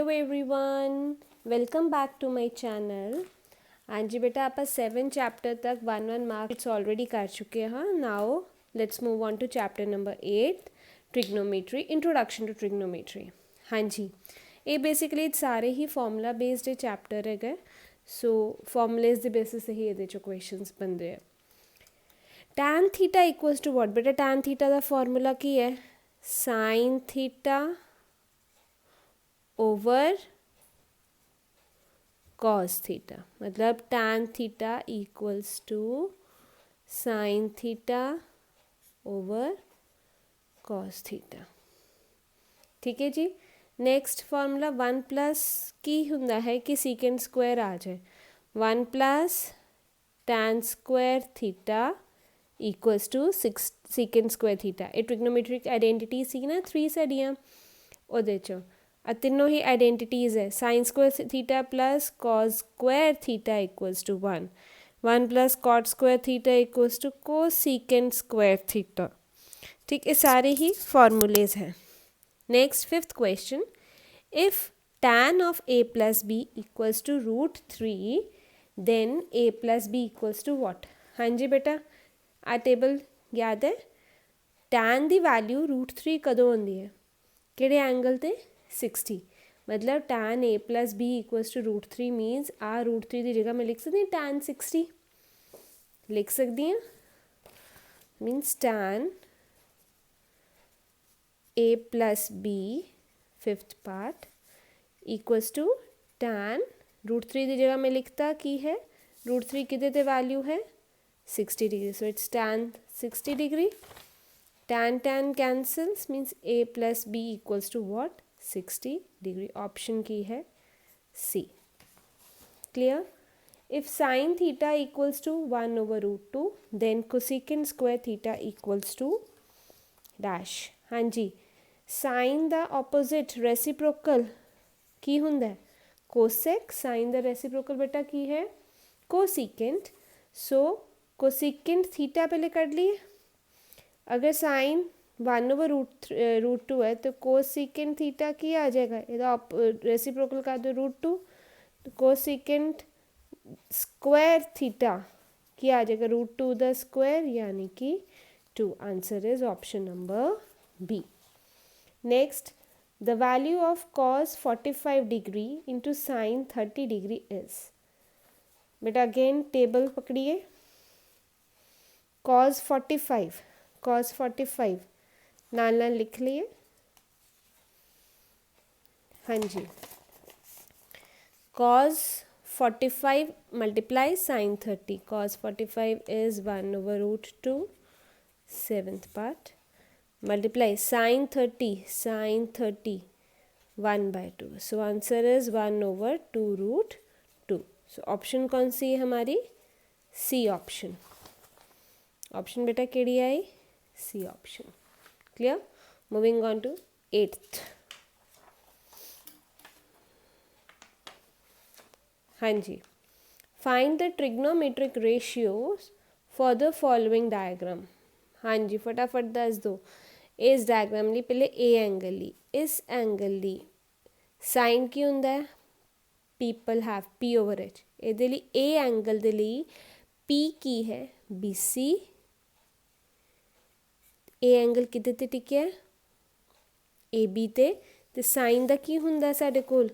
Hello everyone, welcome back to my channel. हाँ जी बेटा, आप 7 चैप्टर तक 1 मार्क्स ऑलरेडी कर चुके हैं। Now let's move on to chapter number 8 trigonometry, introduction to trigonometry. हाँ जी, ये बेसिकली सारे ही फॉर्मूला बेस्ड चैप्टर है। सो फॉर्मूलेज के बेसिस ही ये क्वेश्चंस बन रहे हैं। Tan theta equals to what बेटा? टैन थीटा का फॉर्मूला की है sine theta over cos theta, मतलब tan theta equals to sine theta over cos theta. ठीक है जी। नेक्स्ट फॉर्मूला 1 प्लस की हुंदा है कि सीकेंड स्क्वायर आ जाए। 1 plus tan square theta equals to secant square theta. ये ट्रिग्नोमेट्रिक आइडेंटिटी सी ना 3 साड़ियाँ ਉਹਦੇ ਚੋਂ तीनों ही आइडेंटिटीज़ है। Sine square theta plus cos square theta equals to 1, 1 plus cot square theta equals to cosecant square theta. ठीक, ये सारे ही फॉर्मूलेज हैं। Next 5th question, if tan of a plus B equals to √3 then a plus B equals to what? हाँ जी बेटा, आ table याद है। tan की वैल्यू √3 कदों होंदी है? किहड़े एंगल ते? 60। मतलब tan a plus B equals to √3 minus आ √3 की जगह मैं लिख सकती हूँ tan 60 लिख सकती हूँ। Minus tan a plus B 5th part equals to tan √3 की जगह मैं लिखता की है √3 कितने ते वैल्यू है 60 degree. So it's tan 60 degree. tan cancels means a plus B equals to what? 60 degree. Option की है C. Clear? If sine theta equals to 1 over √2 then cosecant square theta equals to dash. हाँ जी, sine दा opposite reciprocal की हुंदा है cosec. Sign दा reciprocal बेटा की है कोसेकेंड। सो कोसेकेंड थीटा पहले कर लिए। अगर साइन 1 ओवर √2 है तो कोसेकेंड थीटा की आ जाएगा, ये रेसिप्रोकल का दो √2, तो कोसेकेंड स्क्वायर थीटा की आ जाएगा √2 द स्क्वायर यानी कि 2। Answer is option number B. Next, the value of cos 45 degree into sine 30 degree is. बेटा अगेन टेबल पकड़िए। कॉस 45 नाल लिख लिए। हाँ जी, cos 45 multiply sine 30। cos 45 is 1 over √2 7th part multiply sine 30 1/2। So answer is 1 over 2 √2। So option कौन C है हमारी? C option. ऑप्शन बेटा केड़ी आई? C option. Clear? Moving on to 8th। हाँ जी, find the trigonometric ratios for the following diagram. हाँ जी, फटाफट दस दो। इस डायग्राम ली पहले ए एंगल ली, इस एंगल ली साइन की हुंदा है people have P over H. ਇਹਦੇ ਲਈ ए एंगल ਦੇ ਲਈ पी की है BC। ए एंगल किदे ते टिकिया है? AB ते साइन दा की हुंदा साडे कोल?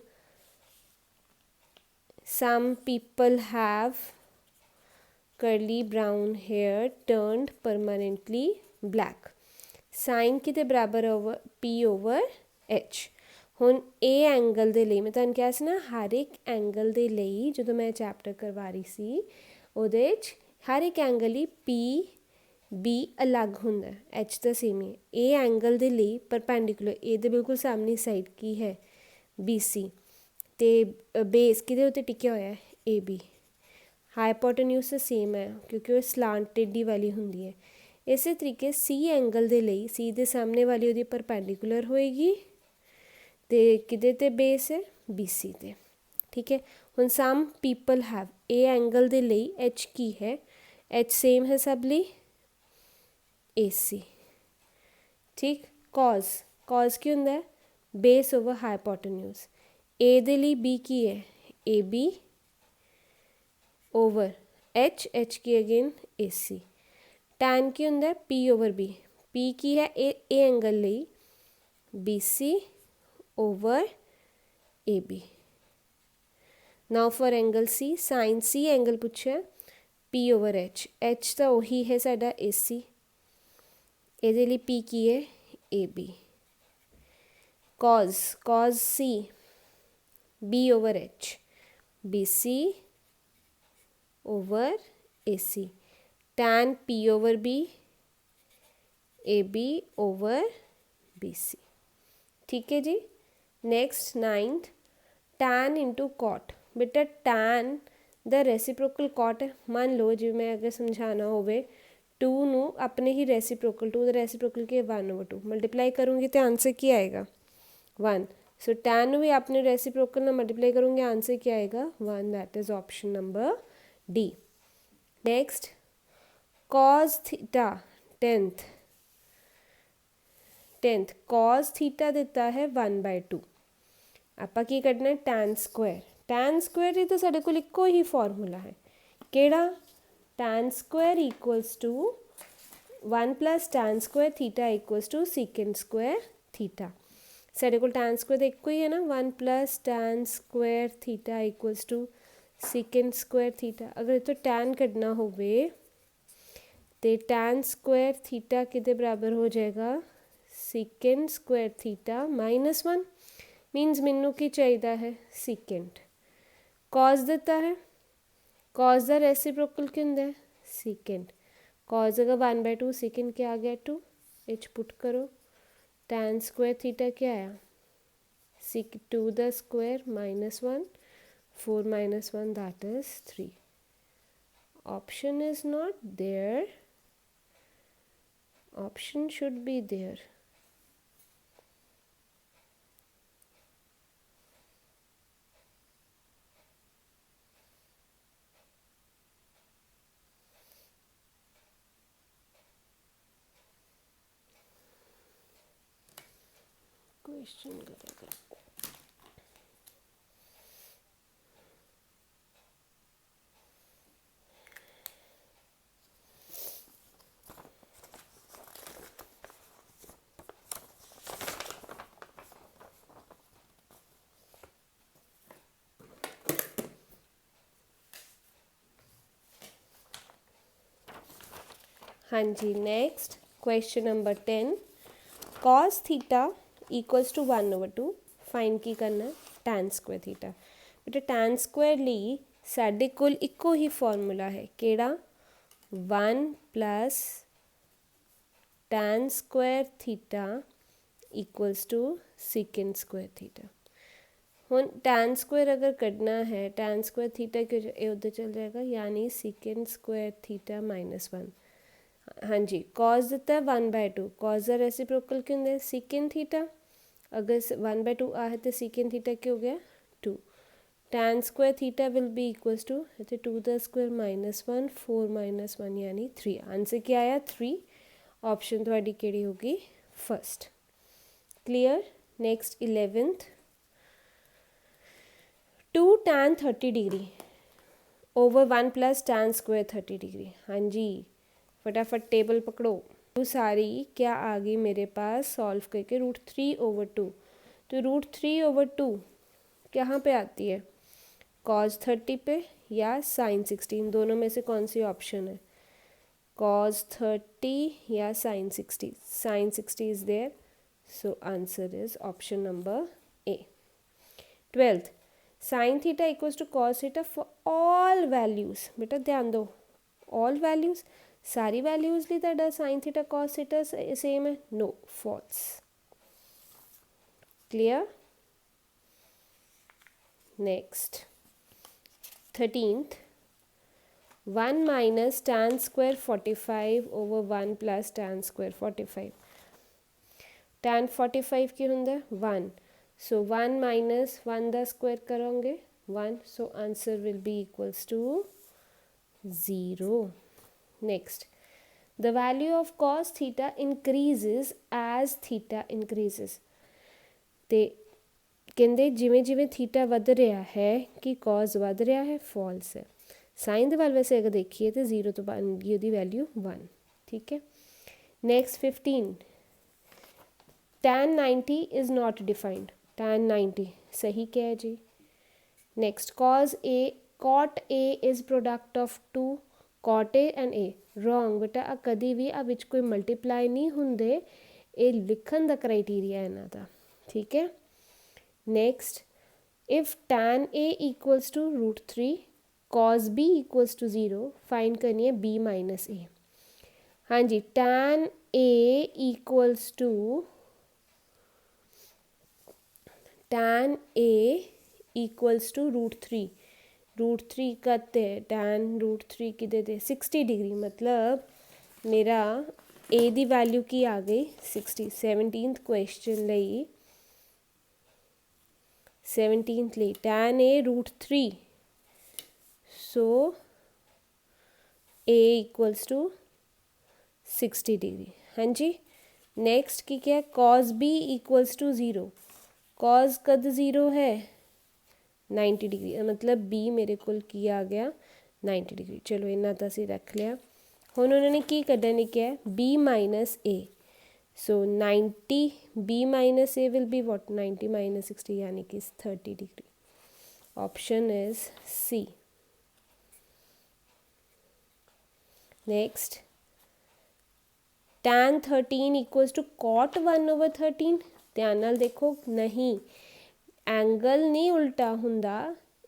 Some people have curly brown hair turned permanently black। Sine किते बराबर ओवर P ओवर H। हुण ए एंगल दे ਲਈ मैं तुहानूं कहा सी ना, हर एक एंगल दे ਲਈ ਜਦੋਂ मैं चैप्टर करवा रही सी ਉਹਦੇ 'ਚ हर एक एंगल ही P B अलग हुंदा है, H ਦਾ सेम ही। ए एंगल दे ਲਈ परपेंडिकुलर ए ਦੇ बिल्कुल सामने साइड की है BC ਤੇ बेस किदे उत्ते टिकिया होया है AB। हाइपोटेन्यूज सेम है क्योंकि वो स्लांट टेढ़ी वाली हुंदी है। इसे तरीके सी एंगल दे ਲਈ सी दे सामने वाली ਉਹਦੀ परपेंडिकुलर होएगी ते किदे ते बेस है BC ते। ठीक है, हुण some people have A angle दे ਲਈ H की है? H सेम है सब ਲਈ AC। ठीक, कॉज की हुंदा है बेस ओवर हाइपोटेन्यूज। ए दे ਲਈ बी की है ए बी ओवर एच की अगेन ए सी टैन की होंगे पी ओवर बी की है ए एंगल ਲਈ B C over A B now for angle C sine C angle पूछा पी ओवर एच तो उही है साडा ए सी ਇਹਦੇ ਲਈ पी की है A B cos C B over H B C over A C tan P over B A B over B C ठीक है जी। Next 9th tan into cot बेटा टैन द रेसिप्रोकल कॉट है मान लो जी मैं अगर समझाना होवे 2 ਨੂੰ अपने ही रेसिप्रोकल 2 द रेसिप्रोकल के 1/2 मल्टीप्लाई करूँगी तो आंसर क्या आएगा 1 सो टैन भी अपने रेसिप्रोकल ना मल्टीप्लाई करूँगी आंसर क्या आएगा 1 that is option number D. Next cos theta 10th cos theta दिता है 1/2 आपां की कढ़ना है टैन स्क्वायर ही तो साडे कोल इक्को ही फॉर्मूला है केड़ा tan square equals to 1 plus tan square theta equals to secant square theta साडे कोल टैन स्क्वायर तो इक्को ही है ना 1 plus tan square theta equals to secant square theta अगर तो टैन कढ़ना होवे तो टैन स्क्वायर थीटा कितने बराबर हो जाएगा सेकेंड स्क्वायर थीटा -1 मीनस मैनू की चाहिए है सेकेंड कॉज दिता है कॉज द रेसिप्रोकल क्या होंगे सेकेंड कॉज अगर 1/2 सेकेंड क्या आ गया 2 इच पुट करो टैन स्क्वायर थीटा क्या आया 2 the square -1 4 -1 that is 3 option is not there option should be there question करेगा हाँ जी। Next question number 10 cos theta equals to 1/2 find की करना टैन स्क्वायर थीटा बेटा टैन स्क्वायर ਲਈ ਸਾਡੇ ਕੋਲ ਇੱਕੋ ਹੀ ਫਾਰਮੂਲਾ ਹੈ ਕਿਹੜਾ 1 plus tan square theta equals to secant square theta हुण टैन स्क्वायर अगर कढ़ना है टैन स्क्वायर थीटा क्यों ये उधर चल जाएगा यानी सेकेंड स्क्वायर थीटा -1 हाँ जी कॉज दिता है 1/2 कॉज द रेसिप्रोकल क्यों होंगे सेकेंड थीटा अगर 1/2 आ है तो सेकेंड थीटा क्या हो गया 2 tan square theta will be equals to 2 the square -1 4 -1 यानी 3 आंसर क्या आया 3 ऑप्शन थोड़ी केड़ी होगी first clear. Next 11th 2 tan 30 degree over 1 plus tan square 30 degree हाँ जी फटाफट टेबल पकड़ो तो सारी क्या आ गई मेरे पास सॉल्व करके √3/2 तो √3/2 कहाँ पे आती है cos 30 पे या sin 16 दोनों में से कौन सी ऑप्शन है cos 30 या sin 60 is there so answer is option number A. 12th sin थीटा इक्वल्स टू cos थीटा फॉर ऑल वैल्यूज बेटा ध्यान दो ऑल वैल्यूज सारी वैल्यूज ली तो sin थीटा cos थीटा सेम है no false clear. Next 13th 1 minus tan square 45 over 1 plus tan square 45 tan 45 की होंगे 1 so 1 minus 1 द स्क्वायर करोगे 1 so answer will be equals to 0. Next the value of cos theta increases as theta increases ते ਕਹਿੰਦੇ ਜਿਵੇਂ ਜਿਵੇਂ theta ਵੱਧ ਰਿਹਾ ਹੈ ਕਿ ਕੌਜ਼ ਵੱਧ ਰਿਹਾ ਹੈ, ਫॉल्स ਹੈ। ਸਾਈਨ ਦੇ ਵੱਲ ਵੈਸੇ ਅਗਰ ਦੇਖੀਏ ਤਾਂ 0 ਤੋਂ ਬਣ ਗਈ ਉਹਦੀ ਵੈਲਿਊ 1। ਠੀਕ ਹੈ। Next 15 tan 90 is not defined. tan 90 सही क्या है जी। Next cos a cot a is product of 2 cot a and a। Wrong ਬੇਟਾ, ਆ ਕਦੀ ਵੀ ਆ ਵਿੱਚ ਕੋਈ ਮਲਟੀਪਲਾਈ ਨਹੀਂ ਹੁੰਦੇ, ਇਹ ਲਿਖਣ ਦਾ ਕ੍ਰਾਈਟੀਰੀਆ ਇਹਨਾਂ ਦਾ। ਠੀਕ ਹੈ। Next if tan a equals to √3 cos b equals to 0, find करनी है b माइनस a। हाँ जी, tan a equals to tan a equals to √3। √3 करते हैं, tan √3 कि दे 60 डिग्री, मतलब मेरा a दी वैल्यू की आ गई 60। 17th क्वेश्चन लई 17th ਲਈ tan a √3, so a equals to 60 degree. हाँ जी। नेक्स्ट की क्या है, cos b equals to 0। cos कद 0 है 90 डिग्री, मतलब b मेरे को की आ गया 90 डिग्री। चलो इन्ना तो असी रख लिया। हुण उन्होंने की कढ़ने क्या है, b minus a। so 90 b minus a will be what, 90 minus 60 यानी कि 30 degree. Option is C। Next tan 13 equals to cot 1/13। ध्यान नाल देखो, नहीं एंगल नहीं उल्टा हुंदा,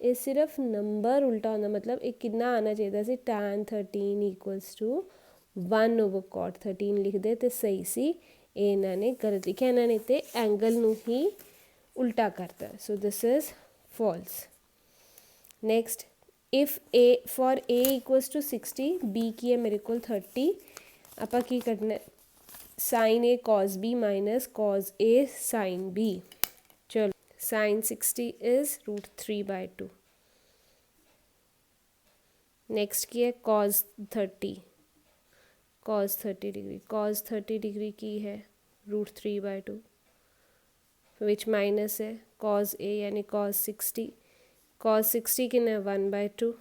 ये सिर्फ नंबर उल्टा होंदा। मतलब ये कितना आना चाहिए सी, tan 13 इक्वल्स टू 1/cot 13 लिख दे तो सही सी। इन्होंने गलत लिखा, इन्होंने तो एंगल नू ही उल्टा करता। So this is false. Next if A for A equals to 60, B की है मेरे को 30, आप की करना sine A cos B minus cos A sine B. चलो साइन 60 इज़ √3/2। नेक्स्ट की है cos 30, cos 30 degree. cos 30 degree की है √3/2, विच माइनस है cos a यानी cos 60। cos 60 किन्ना 1/2।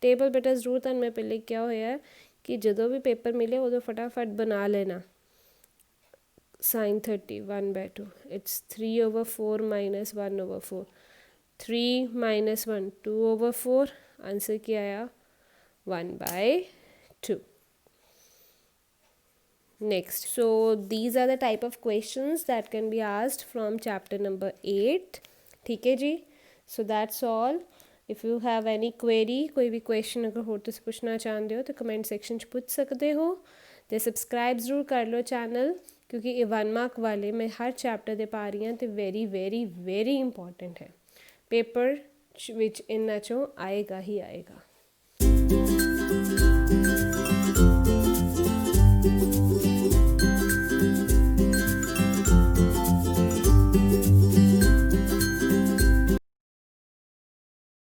टेबल बेटा जरूर तुहानूं मैं पहले क्या होया कि जो भी पेपर मिले उदों फटाफट बना लेना। sin 30 1/2, it's 3/4 minus 1/4। 3 minus 1 2/4, answer क्या आया 1/2। Next, so these are the type of questions that can be asked from chapter number 8। ठीक है जी। so that's all। if you have any query, कोई भी question अगर हो तुसीं पुछना चाहते हो तो कमेंट सेक्शन च पुछ सकते हो। तो सब्सक्राइब जरूर कर लो चैनल, क्योंकि ये 1 मार्क वाले मैं हर चैप्टर दे पा रही हूँ तो वेरी वेरी वेरी इंपॉर्टेंट है। पेपर विच इन्ना चों आएगा ही आएगा।